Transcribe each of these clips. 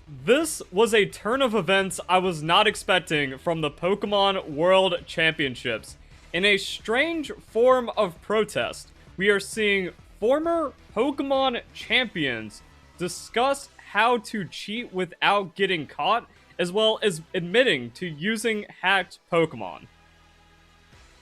This was a turn of events I was not expecting from the Pokemon World Championships. In a strange form of protest, we are seeing former Pokemon champions discuss how to cheat without getting caught, as well as admitting to using hacked Pokemon.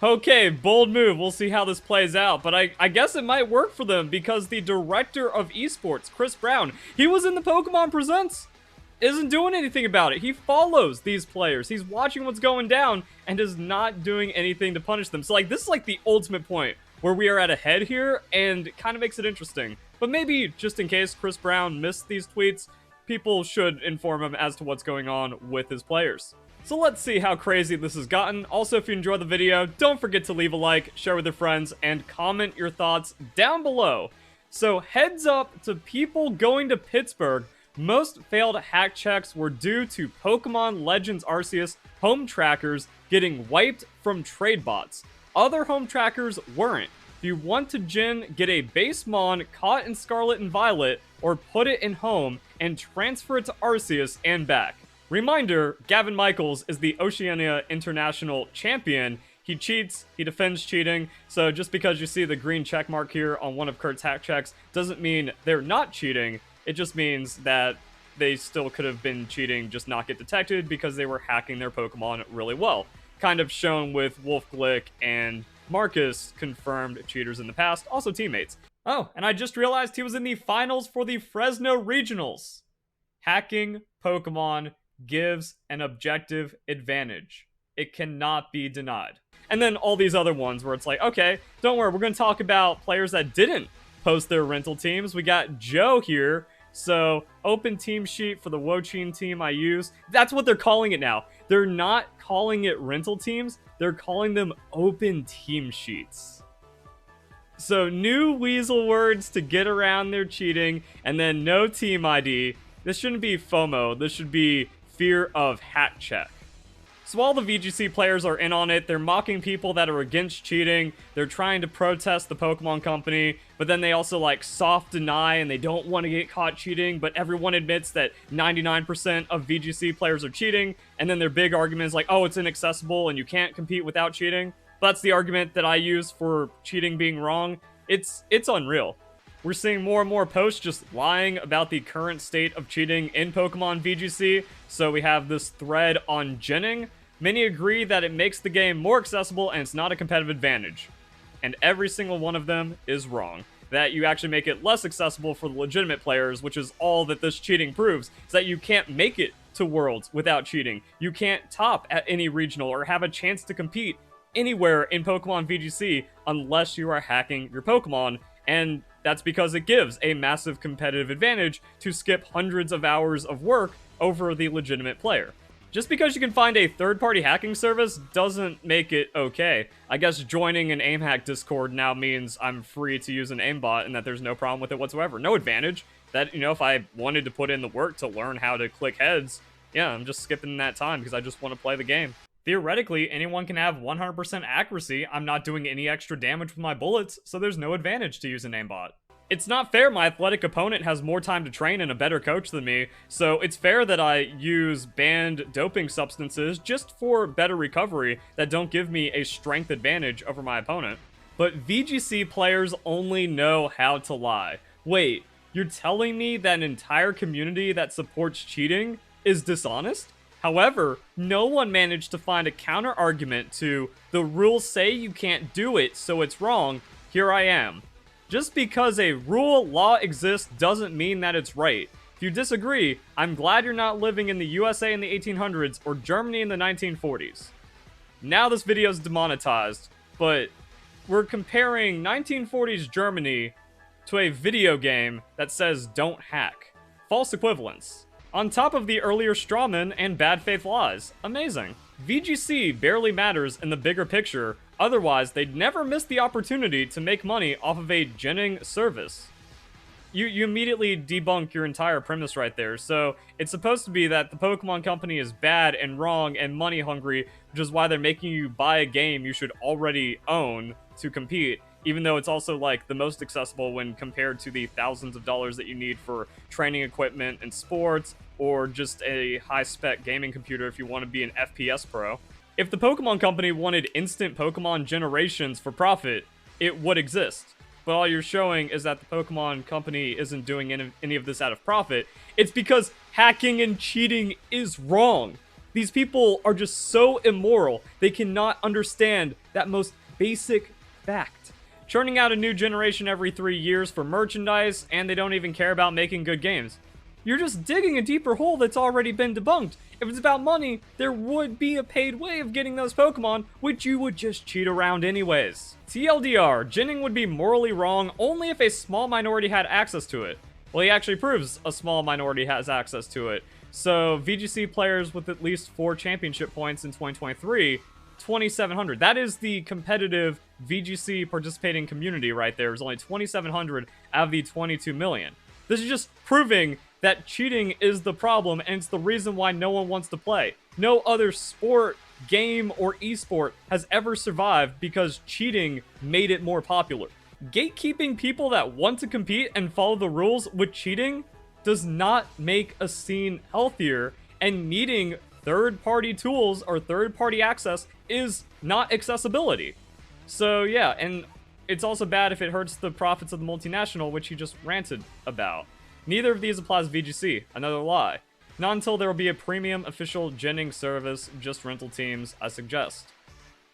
Okay, bold move. We'll see how this plays out, but I guess it might work for them because the director of esports, Chris Brown, he was in the Pokemon Presents, isn't doing anything about it. He follows these players. He's watching what's going down and is not doing anything to punish them. So, like, this is like the ultimate point where we are at a head here and it kind of makes it interesting. But maybe, just in case Chris Brown missed these tweets, people should inform him as to what's going on with his players. So let's see how crazy this has gotten. Also, if you enjoyed the video, don't forget to leave a like, share with your friends, and comment your thoughts down below. So heads up to people going to Pittsburgh. Most failed hack checks were due to Pokemon Legends Arceus home trackers getting wiped from trade bots. Other home trackers weren't. If you want to gin, get a base Mon caught in Scarlet and Violet, or put it in home and transfer it to Arceus and back. Reminder, Gavin Michaels is the Oceania International Champion. He cheats, he defends cheating, so just because you see the green check mark here on one of Kurt's hack checks doesn't mean they're not cheating. It just means that they still could have been cheating, just not get detected because they were hacking their Pokemon really well. Kind of shown with Wolf Glick and Marcus, confirmed cheaters in the past, also teammates. Oh, and I just realized he was in the finals for the Fresno Regionals. Hacking Pokemon gives an objective advantage. It cannot be denied. And then all these other ones where it's like, okay, don't worry, we're going to talk about players that didn't post their rental teams. We got Joe here. So, open team sheet for the Wochin team I use. That's what they're calling it now. They're not calling it rental teams. They're calling them open team sheets. So, new weasel words to get around their cheating, and then no team ID. This shouldn't be FOMO. This should be fear of hack check. So while the VGC players are in on it, they're mocking people that are against cheating, they're trying to protest the Pokemon Company, but then they also like soft deny and they don't want to get caught cheating, but everyone admits that 99% of VGC players are cheating, and then their big argument is like, oh, it's inaccessible and you can't compete without cheating. That's the argument that I use for cheating being wrong. It's unreal. We're seeing more and more posts just lying about the current state of cheating in Pokemon VGC. So we have this thread on ginning. Many agree that it makes the game more accessible and it's not a competitive advantage. And every single one of them is wrong. That you actually make it less accessible for the legitimate players, which is all that this cheating proves, is that you can't make it to Worlds without cheating. You can't top at any regional or have a chance to compete anywhere in Pokemon VGC unless you are hacking your Pokemon. And that's because it gives a massive competitive advantage to skip hundreds of hours of work over the legitimate player. Just because you can find a third-party hacking service doesn't make it okay. I guess joining an aimhack Discord now means I'm free to use an aimbot and that there's no problem with it whatsoever. No advantage. That, you know, if I wanted to put in the work to learn how to click heads, yeah, I'm just skipping that time because I just want to play the game. Theoretically, anyone can have 100% accuracy. I'm not doing any extra damage with my bullets, so there's no advantage to use an aimbot. It's not fair my athletic opponent has more time to train and a better coach than me, so it's fair that I use banned doping substances just for better recovery that don't give me a strength advantage over my opponent. But VGC players only know how to lie. Wait, you're telling me that an entire community that supports cheating is dishonest? However, no one managed to find a counter argument to, the rules say you can't do it, so it's wrong, here I am. Just because a law exists doesn't mean that it's right. If you disagree, I'm glad you're not living in the USA in the 1800s or Germany in the 1940s. Now this video is demonetized, but we're comparing 1940s Germany to a video game that says don't hack. False equivalence. On top of the earlier strawman and bad faith lies. Amazing. VGC barely matters in the bigger picture, otherwise they'd never miss the opportunity to make money off of a ginning service. You immediately debunk your entire premise right there. So it's supposed to be that the Pokemon Company is bad and wrong and money hungry, which is why they're making you buy a game you should already own to compete, even though it's also like the most accessible when compared to the thousands of dollars that you need for training equipment and sports, or just a high-spec gaming computer if you want to be an FPS pro. If the Pokemon Company wanted instant Pokemon generations for profit, it would exist. But all you're showing is that the Pokemon Company isn't doing any of this out of profit. It's because hacking and cheating is wrong. These people are just so immoral, they cannot understand that most basic fact. Churning out a new generation every 3 years for merchandise, and they don't even care about making good games. You're just digging a deeper hole that's already been debunked. If it's about money, there would be a paid way of getting those Pokemon, which you would just cheat around anyways. TLDR, ginning would be morally wrong only if a small minority had access to it. Well, he actually proves a small minority has access to it. So, VGC players with at least 4 championship points in 2023, 2,700. That is the competitive VGC participating community right there. There's only 2,700 out of the 22 million. This is just proving that cheating is the problem, and it's the reason why no one wants to play. No other sport, game, or esport has ever survived because cheating made it more popular. Gatekeeping people that want to compete and follow the rules with cheating does not make a scene healthier, and needing third-party tools or third-party access is not accessibility. So yeah, and it's also bad if it hurts the profits of the multinational, which he just ranted about. Neither of these applies to VGC, another lie. Not until there will be a premium official ginning service, just rental teams, I suggest.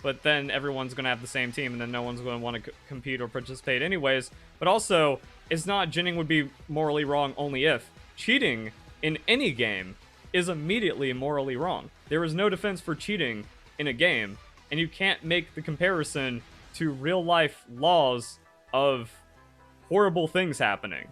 But then everyone's going to have the same team, and then no one's going to want to compete or participate anyways. But also, it's not ginning would be morally wrong only if. Cheating in any game is immediately morally wrong. There is no defense for cheating in a game, and you can't make the comparison to real-life laws of horrible things happening.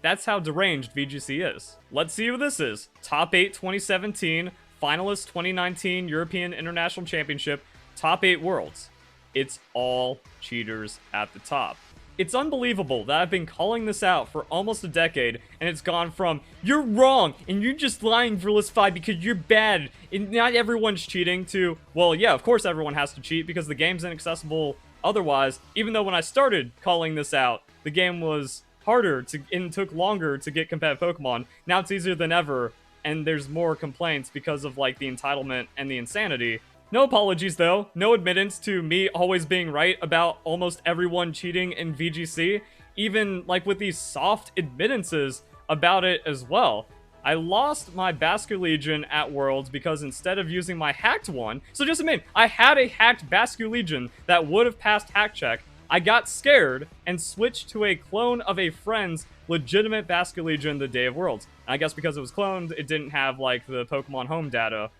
That's how deranged VGC is. Let's see who this is. Top 8 2017, finalist 2019 European International Championship, top 8 Worlds. It's all cheaters at the top. It's unbelievable that I've been calling this out for almost a decade, and it's gone from, you're wrong, and you're just lying, Verlisify, because you're bad, and not everyone's cheating, to, well, yeah, of course everyone has to cheat, because the game's inaccessible otherwise, even though when I started calling this out, the game was harder to and took longer to get competitive Pokemon. Now it's easier than ever, and there's more complaints because of, like, the entitlement and the insanity. No apologies, though. No admittance to me always being right about almost everyone cheating in VGC, even, like, with these soft admittances about it as well. I lost my Basculegion at Worlds because instead of using my hacked one, so just admit, I had a hacked Basculegion that would have passed hack check. I got scared and switched to a clone of a friend's legitimate Basculegion the day of Worlds. And I guess because it was cloned, it didn't have, like, the Pokemon home data.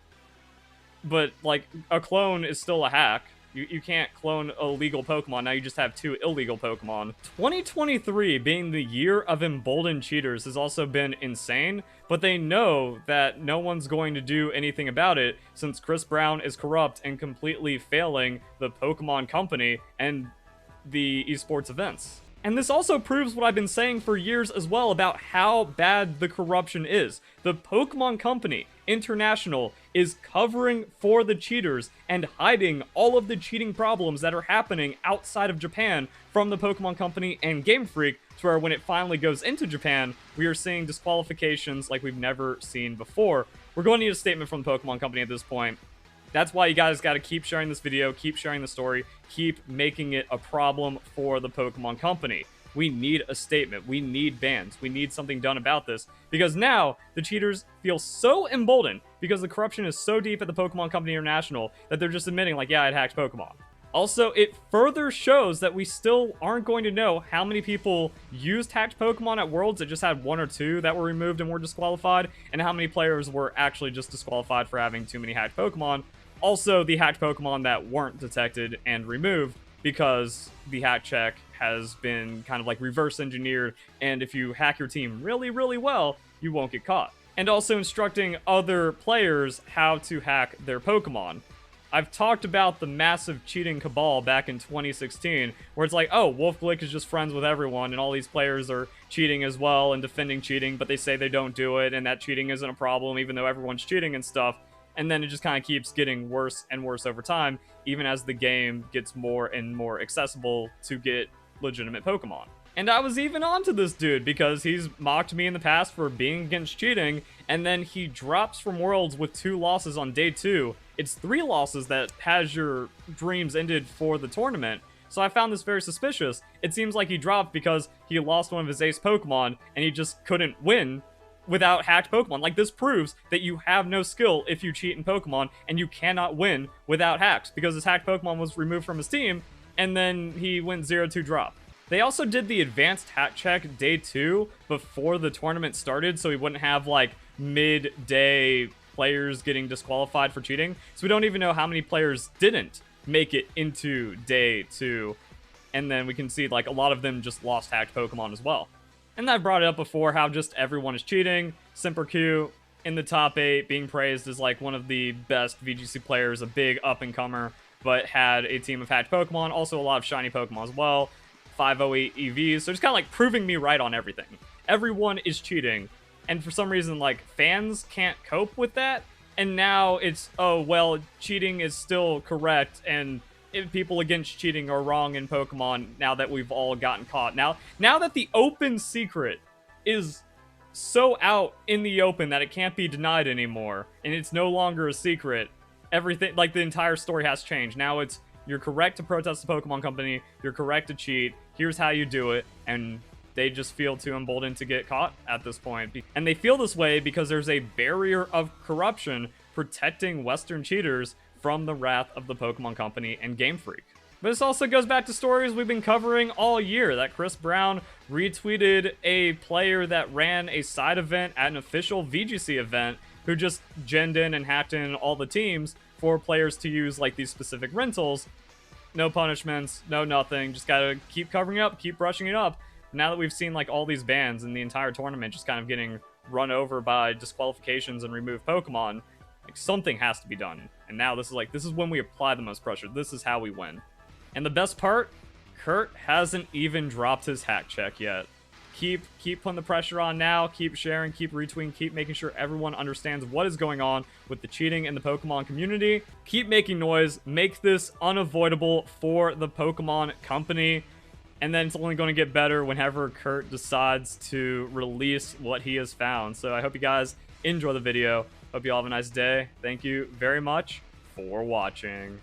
But, like, a clone is still a hack. You can't clone a legal Pokemon, now you just have 2 illegal Pokemon. 2023 being the year of emboldened cheaters has also been insane, but they know that no one's going to do anything about it since Chris Brown is corrupt and completely failing the Pokemon Company and the esports events. And this also proves what I've been saying for years as well about how bad the corruption is. The Pokemon Company International is covering for the cheaters and hiding all of the cheating problems that are happening outside of Japan from the Pokemon Company and Game Freak, to where when it finally goes into Japan, we are seeing disqualifications like we've never seen before. We're going to need a statement from the Pokemon Company at this point. That's why you guys got to keep sharing this video, keep sharing the story, keep making it a problem for the Pokemon Company. We need a statement. We need bans. We need something done about this, because now the cheaters feel so emboldened because the corruption is so deep at the Pokemon Company International that they're just admitting, like, yeah, I'd hacked Pokemon. Also, it further shows that we still aren't going to know how many people used hacked Pokemon at Worlds. It just had 1 or 2 that were removed and were disqualified, and how many players were actually just disqualified for having too many hacked Pokemon. Also, the hacked Pokemon that weren't detected and removed because the hack check has been kind of like reverse engineered, and if you hack your team really, really well, you won't get caught. And also instructing other players how to hack their Pokemon. I've talked about the massive cheating cabal back in 2016, where it's like, oh, WolfeyVGC is just friends with everyone, and all these players are cheating as well and defending cheating, but they say they don't do it, and that cheating isn't a problem, even though everyone's cheating and stuff. And then it just kind of keeps getting worse and worse over time, even as the game gets more and more accessible to get legitimate Pokemon. And I was even onto this dude because he's mocked me in the past for being against cheating, and then he drops from Worlds with 2 losses on day 2. It's 3 losses that has your dreams ended for the tournament. So I found this very suspicious. It seems like he dropped because he lost one of his ace Pokemon and he just couldn't win without hacked Pokemon. Like, this proves that you have no skill if you cheat in Pokemon, and you cannot win without hacks, because his hacked Pokemon was removed from his team, and then he went 0-2 drop. They also did the advanced hack check day 2 before the tournament started, so we wouldn't have, like, mid-day players getting disqualified for cheating. So we don't even know how many players didn't make it into day 2. And then we can see, like, a lot of them just lost hacked Pokemon as well. And I've brought it up before how just everyone is cheating. Simperq in the top 8, being praised as like one of the best VGC players, a big up-and-comer, but had a team of hacked Pokemon, also a lot of shiny Pokemon as well, 508 EVs, so just kind of like proving me right on everything. Everyone is cheating, and for some reason, like, fans can't cope with that, and now it's, oh, well, cheating is still correct, and if people against cheating are wrong in Pokemon now that we've all gotten caught. Now that the open secret is so out in the open that it can't be denied anymore, and it's no longer a secret, everything, like, the entire story has changed. Now it's, you're correct to protest the Pokemon Company, you're correct to cheat, here's how you do it, and they just feel too emboldened to get caught at this point. And they feel this way because there's a barrier of corruption protecting Western cheaters from the wrath of the Pokemon Company and Game Freak. But this also goes back to stories we've been covering all year, that Chris Brown retweeted a player that ran a side event at an official VGC event who just genned in and hacked in all the teams for players to use, like, these specific rentals. No punishments, no nothing, just gotta keep covering up, keep brushing it up. Now that we've seen, like, all these bans and the entire tournament just kind of getting run over by disqualifications and removed Pokemon, like, something has to be done. And now this is when we apply the most pressure. This is how we win. And the best part, Kurt hasn't even dropped his hack check yet. Keep putting the pressure on now, keep sharing, keep retweeting, keep making sure everyone understands what is going on with the cheating in the Pokemon community. Keep making noise, make this unavoidable for the Pokemon Company. And then it's only going to get better whenever Kurt decides to release what he has found. So I hope you guys enjoy the video. Hope you all have a nice day. Thank you very much for watching.